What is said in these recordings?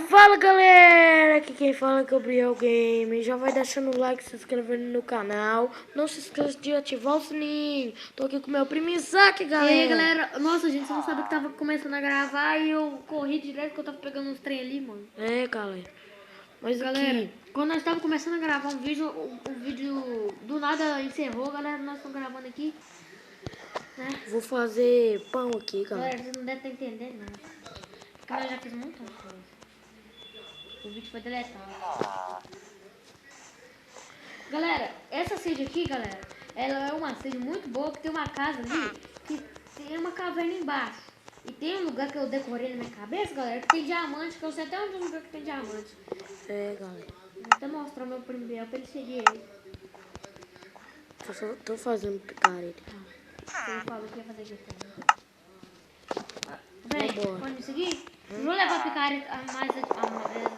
Fala galera, aqui quem fala é Gabriel Game. Já vai deixando o like, se inscrevendo no canal. Não se esqueça de ativar o sininho. Tô aqui com meu primo Isaac, galera. E aí galera, nossa gente, você não sabe que tava começando a gravar e eu corri direto que eu tava pegando uns trem ali, mano. É galera, mas Galera, aqui quando nós tava começando a gravar um vídeo, o vídeo do nada encerrou, galera. Nós estamos gravando aqui, né? vou fazer pão aqui, galera. Galera, vocês não devem estar entendendo nada, porque nós já fizemos muita coisa. O vídeo foi deletado. Galera, essa sede aqui, galera, ela é uma sede muito boa, que tem uma casa ali, que tem uma caverna embaixo. E tem um lugar que eu decorei na minha cabeça, galera, que tem diamante, que eu sei até onde é o lugar que tem diamante. É galera, Vou até mostrar o meu primeiro pra ele seguir ele. tô fazendo picareta. Ele falou que ia fazer aqui também. Vem, Vambora. pode me seguir? Vou levar a picareta mais de trabalho.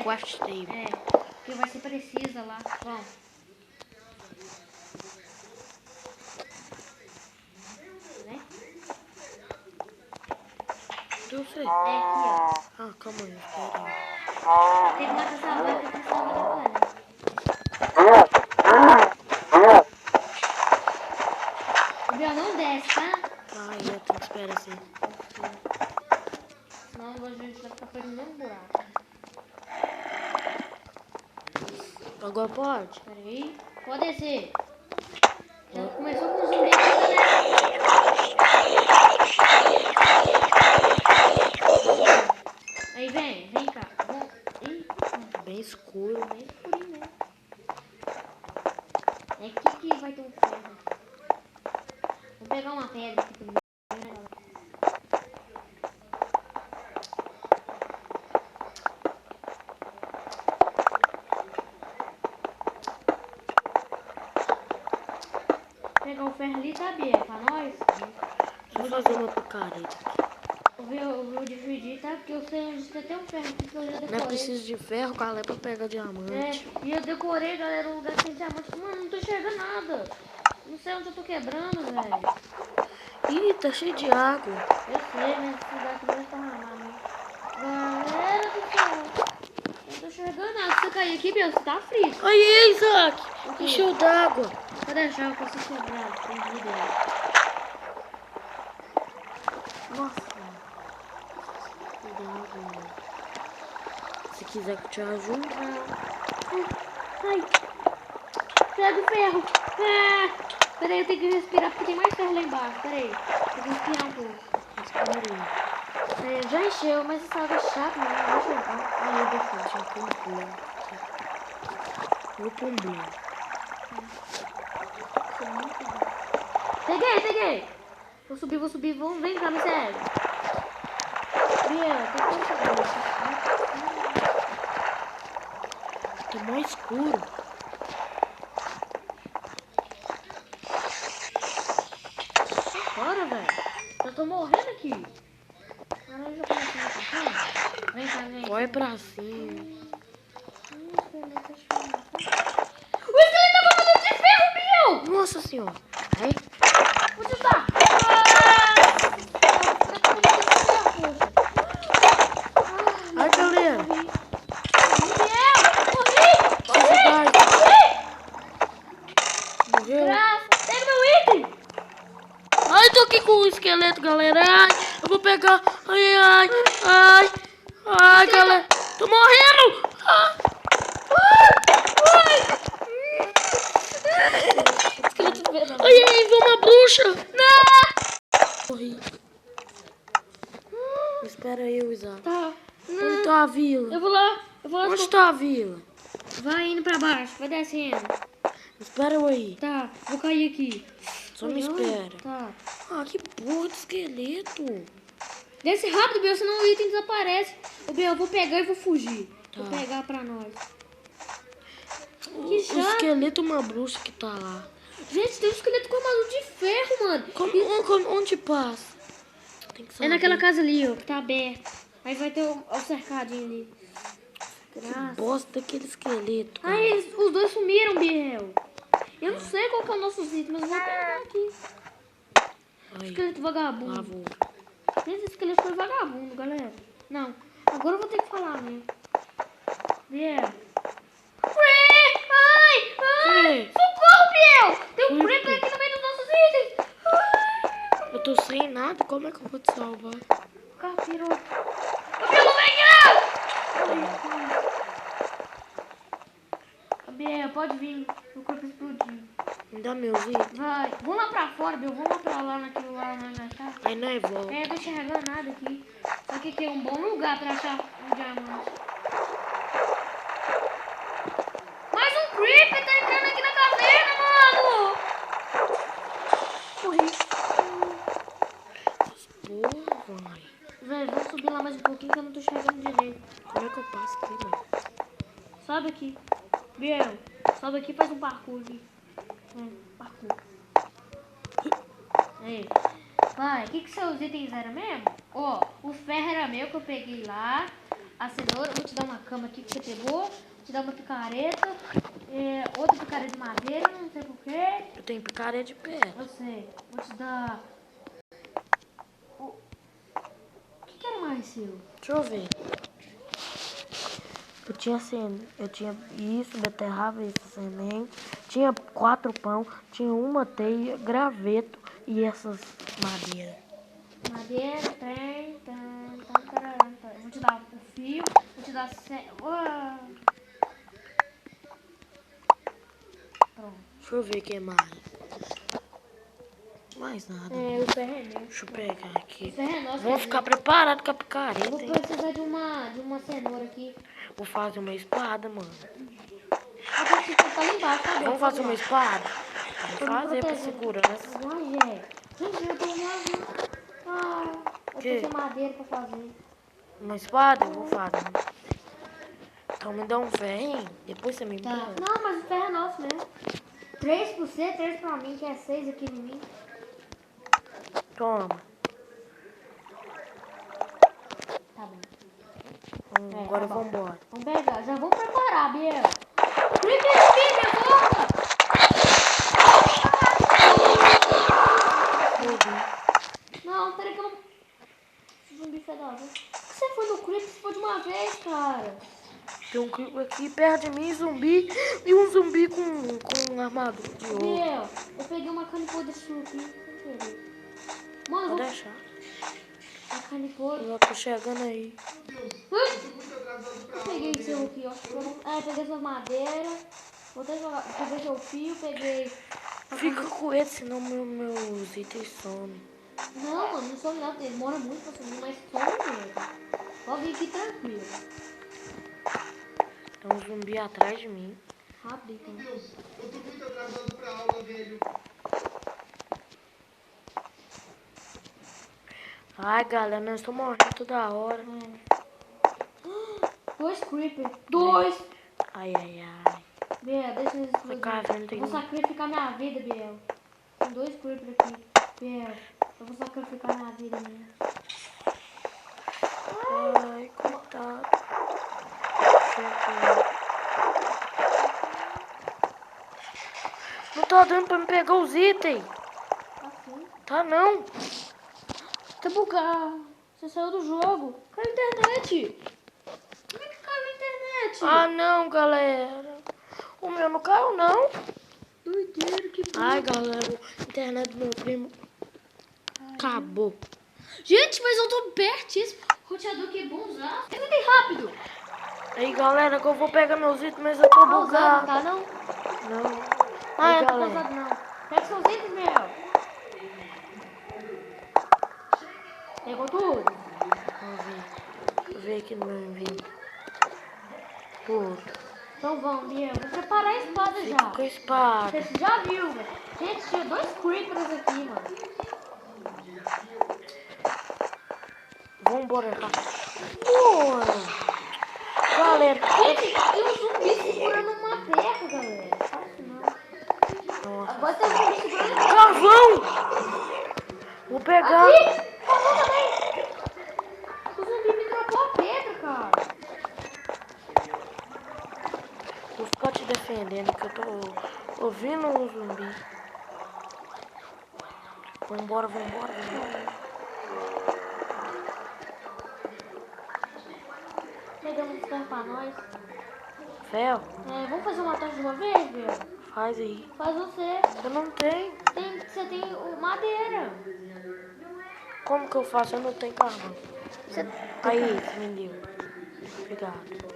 Quest table. É, porque vai ser precisa lá. Vamos. Né? Eu sei. É aqui, ó. Ah, calma aí, espera aí. Tem que matar essa vaca que essa vaca da plana. O Biel não desce, tá? Ah, eu tenho que esperar assim. Senão a gente vai ficar preso no mesmo buraco. Agora pode? Pera aí. Pode descer. Já começou com o zumbi aqui, galera. Aí vem cá. Ih, Bem escuro. bem escurinho mesmo. É aqui que vai ter um ferro. Vou pegar uma pedra aqui também. Pegar o ferro ali, sabe? É pra nós. Vou fazer uma picareta aqui. Eu vou dividir, tá? Porque eu sei onde tem um ferro aqui que eu já decorei. Não é preciso de ferro, cara, é pra pegar diamante. É, e eu decorei, galera, um lugar que tem diamante. Mano, não tô enxergando nada. Não sei onde eu tô quebrando, velho. Ih, tá cheio de água. Eu sei, mas esse lugar aqui deve estar ramado, né? Galera do céu, eu não tô enxergando nada. Se você cair aqui, Biel, você tá frito. Aí, Isaac, O quê? encheu d'água. Vou deixar eu consigo quebrar. Tem vida aí. Nossa. Cuidado. Se quiser que eu te ajude. Ai. Pega o ferro. Ah. Peraí, eu tenho que respirar porque tem mais ferro lá embaixo. Peraí. Tem que respirar um pouco. É, já encheu, mas essa água é chata, né? Deixa eu ver. Aí eu vou fazer um pumbum. Vou pumbum. Peguei. Vou subir. Vamos, vem cá, me segue. Biel, tem como subir? Tá mais escuro. Bora, velho. Eu tô morrendo aqui. Agora eu já comecei a passar. Vem cá, vem. Corre pra cima. O esqueleto tá mandando de ferro, Biel! Nossa senhora. Aí, Onde tá? ai, galera. Morri! Morreu. Pega meu item! Ai, tô aqui com o esqueleto, galera. Ai, eu vou pegar. Ai, galera. Tô morrendo. Ai, veio uma bruxa. Não. Morri. Espera aí, Isaac. Tá. Onde tá a vila? Eu vou lá. Onde tá a vila? Vai indo pra baixo, vai descendo. Espera eu aí. Tá, vou cair aqui. Só me espera. Tá. Ah, que porra de esqueleto. Desce rápido, Biel, senão o item desaparece. Ô, Biel, eu vou pegar e vou fugir. Tá. Vou pegar pra nós. O Que chato. esqueleto é uma bruxa que tá lá. Gente, tem um esqueleto com armadura de ferro, mano. Onde passa? Tem que É saber. naquela casa ali, ó, que tá aberta. Aí vai ter o cercadinho ali. Graças. Bosta daquele esqueleto. Ah, os dois sumiram, Biel. Eu não sei qual que é o nosso item, mas eu vou pegar aqui. Aí, Esqueleto vagabundo. lá vou. Esse esqueleto foi vagabundo, galera. Não. Agora eu vou ter que falar mesmo. Biel. Ai! Socorro, Biel! Tem um creeper aqui no meio dos nossos itens. Ai. Eu tô sem nada, como é que eu vou te salvar? Capiroto. Biel, não vem aqui não! Biel, pode vir. O creeper explodiu. Me dá meus itens. Vai. Vamos lá pra fora, Biel. Vamos lá pra lá naquilo lá onde nós tá. Aí não é volta. É, eu tô enxergando nada aqui. Só que aqui é um bom lugar pra achar um diamante. Mais um creeper tá entrando aqui na caverna, mano! Corri. Porra, mãe. Velho, vamos subir lá mais um pouquinho que eu não tô enxergando direito. Como é que eu passo aqui, mano? Sobe aqui. Biel, sobe aqui e faz um parkour aqui. Parkour. Aí. Vai, o que seus itens eram mesmo? Ó, o ferro era meu que eu peguei lá. A cenoura, vou te dar uma cama aqui que você pegou. Vou te dar uma picareta. Outra picareta de madeira, não sei porquê. Eu tenho picareta de pé. Eu sei. Vou te dar... O que era mais seu? Deixa eu ver. Eu tinha isso, beterraba, esse semente. Tinha 4 pão, tinha uma teia, graveto e essas madeiras. Madeira, tem. Vou te dar o fio. Vou te dar... Pronto. Deixa eu ver o que mais. Mais nada. O ferro é meu. Deixa eu pegar O aqui. ferro é nosso. Vamos ficar preparados com a Vou picareta, hein? precisar de uma cenoura aqui. Vou fazer uma espada, mano. A gente tá lá embaixo, sabe? Vamos fazer uma espada? Vamos Pra me fazer pra proteger. segurança. Ai, gente, eu tô morrendo. Eu tô Que? sem madeira pra fazer. Uma espada? Eu vou fazer. Então me dá um ferrinho, depois você me Tá. empresta. Não, mas o ferro é nosso mesmo. 3 pra você, 3 pra mim, que é 6 aqui em mim. Toma. Tá bom. Agora tá bom. vambora. Vamos pegar. Já vamos preparar, Biel. Creeper aqui, volta! Não, peraí que eu não... Zumbi fedado. Você foi no creeper, você foi de uma vez, cara. Tem um clipe aqui perto de mim, zumbi. E um zumbi com armadura de ouro. Biel, eu peguei uma carne podre sua aqui, sem querer. Mano, eu Pode vou... deixar. A carne podre. Eu tô chegando aí. Eu peguei seu aqui, ó. Peguei suas madeiras. Botei sua... Peguei seu fio, peguei... Fica com ele, senão meus itens somem. Não, mano, não some nada. Demora muito pra sumir, mas some mesmo. Pode vir aqui tranquilo. Tem um zumbi atrás de mim. Rápido, então. Deus, eu tô muito atrasado pra aula, velho. Ai, galera, nós estamos morrendo toda hora. 2 creeper. 2! Ai, ai, ai. Biel, deixa eu explodir. caverna tem Eu vou sacrificar minha vida, Biel. Tem 2 creeper aqui. Biel, eu vou sacrificar minha vida mesmo. Ai, coitado. Deixa eu ver. Não tá dando pra me pegar os itens. Assim. Tá não. Tá bugado. Você saiu do jogo. Caiu a internet. Como é que caiu a internet? Ah, não, galera. O meu não caiu, não. Doideiro, que bom. Ai, galera, a internet do meu primo acabou. Gente, mas eu tô pertíssimo. Roteador que é bom usar. Ele tem rápido. Aí, galera, que eu vou pegar meus itens, mas eu tô Não usado, bugado. tá não? Não. Ah, Aí, eu não tô galera. usado não. Pega seus itens, meu. Pegou tudo? Vamos ver aqui no meu envio. Tudo. Então vamos, Biel. Vou preparar a espada Fica já. com a espada. Você já viu, velho? Gente, tinha 2 creepers aqui, mano. Vambora cá. Bora. Galera. Gente, tem um zumbi segurando uma terra, galera. Fácil não. Nossa. Agora tem um zumbi segurando... Carvão! Vou pegar. Aqui! Carvão também! O zumbi me dropou a pedra, cara. Vou ficar te defendendo, que eu tô ouvindo um zumbi. Vambora. Pegamos um ferro pra nós. Ferro? É, vamos fazer uma tocha de uma vez, meu? Faz aí. Faz você. Eu não tenho. Você tem madeira. Como que eu faço? Eu não tenho carvão. Você... Aí, você me deu. Obrigado.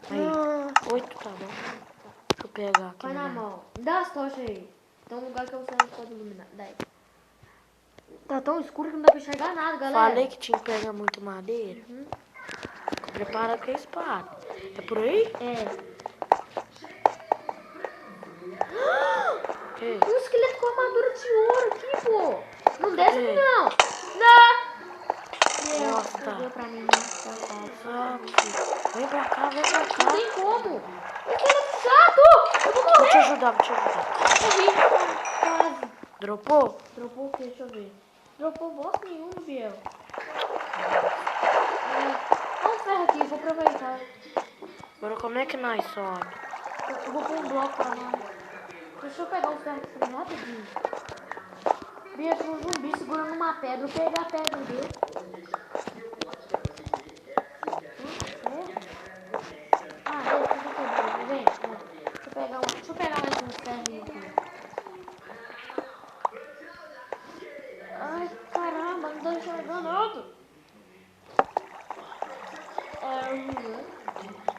Aí, 8, tá bom. Deixa eu pegar aqui. Põe na né? mão. Dá as tochas aí. Tem um lugar que você não pode iluminar. Daí. Tá tão escuro que não dá pra enxergar nada, galera. Falei que tinha que pegar muito madeira. Tô preparado com a espada. É por aí? É. Ei, Um esqueleto com armadura de ouro aqui, pô. Não desce Ei. aqui, não. Não. Nossa. Deu pra mim, né? sabe? Vem pra cá, vem pra Não cá. tem como. Esqueleto chato. Eu vou Vou te morrer. ajudar, vou te ajudar. Morri. Quase. Dropou? Dropou o quê? Deixa eu ver. Dropou bosta nenhuma, Biel. Olha um ferro aqui, vou aproveitar. Agora como é que nós sobe? Eu vou pôr um bloco pra nós. Deixa eu pegar o ferro aqui rapidinho. Bia, tinha um zumbi segurando uma pedra. Eu peguei a pedra dele. Ah, deixa eu quebrar. Vem. Deixa eu pegar mais um ferro aqui. Ai, caramba, não tô enxergando nada.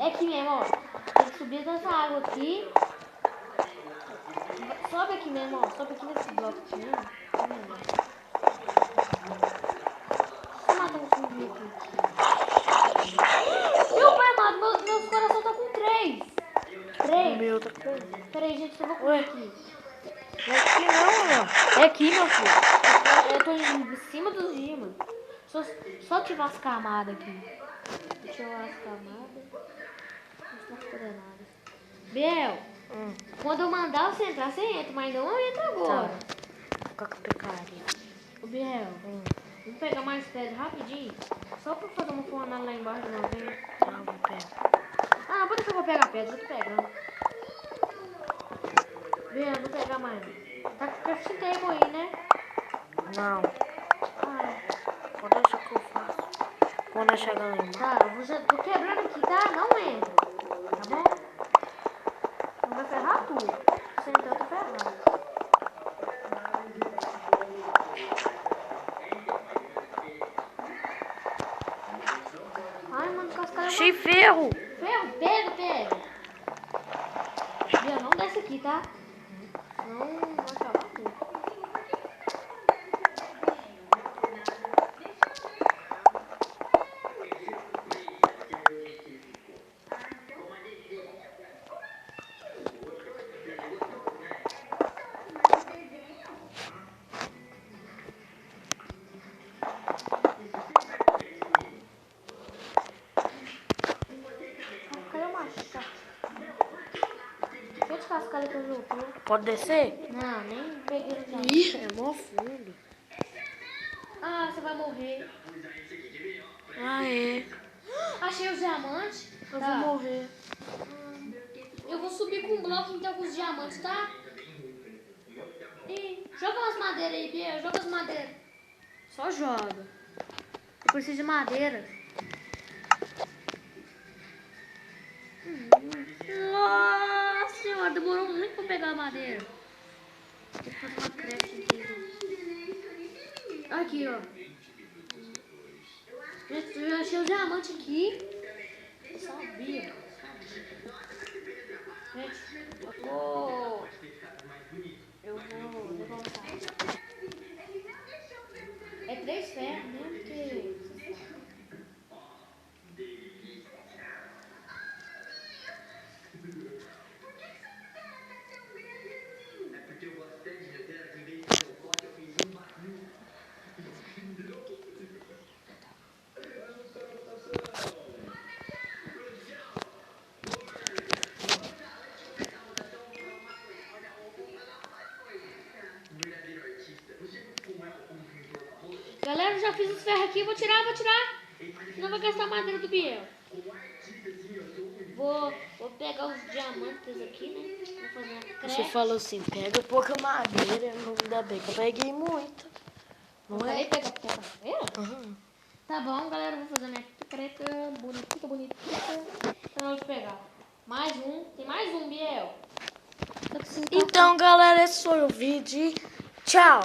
É aqui mesmo, ó. Tem que subir nessa água aqui. Sobe aqui mesmo, ó. Sobe aqui nesse bloco aqui mesmo. Deixa eu matar um zumbi aqui. Meu pai amado, meus corações estão com 3. O 3. meu tá com... Peraí, gente, eu vou comer aqui. Não é aqui não, mano. É aqui, meu filho. Eu tô em cima dos dimas. Só ativar as camadas aqui. Deixa eu ativar as camadas. Não tá coordenadas. Biel, quando eu mandar você entrar, você entra, mas não entra agora. Fica com a picaria. Ô, Biel, vamos pegar mais pedra rapidinho. Só pra fazer uma fornalha lá embaixo de uma vez. Tá, vou pegar. Ah, pode deixar eu pegar a pedra, eu tô pegando. Biel, não vou pegar mais. Tá com o crafting table aí, né? Não. Ah, Pode deixar que eu faço. Quando eu chegar lá embaixo. tá, tô quebrando aqui, tá? Não entra. Tá bom? Não vai ferrar tudo. Se entrar, eu tô ferrado. Ai, mano, cascaio. Achei ferro. Ferro, pega. Bia, não desce aqui, tá? Não vai acabar tudo. Cadê o machado? Deixa eu descascar ele que eu jogo. Pode descer? Não, nem peguei no diamante. Ih, é mó fundo. Ah, você vai morrer. Ah, é. Achei os diamantes. Eu Tá. vou morrer. Eu vou subir com um bloco então com os diamantes, tá? E joga umas madeiras aí, Bia. Joga as madeiras. Só joga. Eu preciso de madeira. Nossa senhora, demorou muito pra pegar a madeira. Vou fazer uma creche aqui. Aqui, ó. Eu achei o diamante aqui. Eu sabia. Gente, eu vou levantar. É 3 ferros, né? Porque... Galera, eu já fiz os ferros aqui, vou tirar. Senão vai gastar a madeira do Biel. Vou pegar os diamantes aqui, né? Vou fazer uma Você creche. falou assim, pega pouca madeira. Ainda bem que eu peguei muita. Não Falei é? pegar pouca madeira? Aham. Tá bom, galera, eu vou fazer minha creca bonita. pegar. Mais um. Tem mais um, Biel. Então, galera, esse foi o vídeo. Tchau.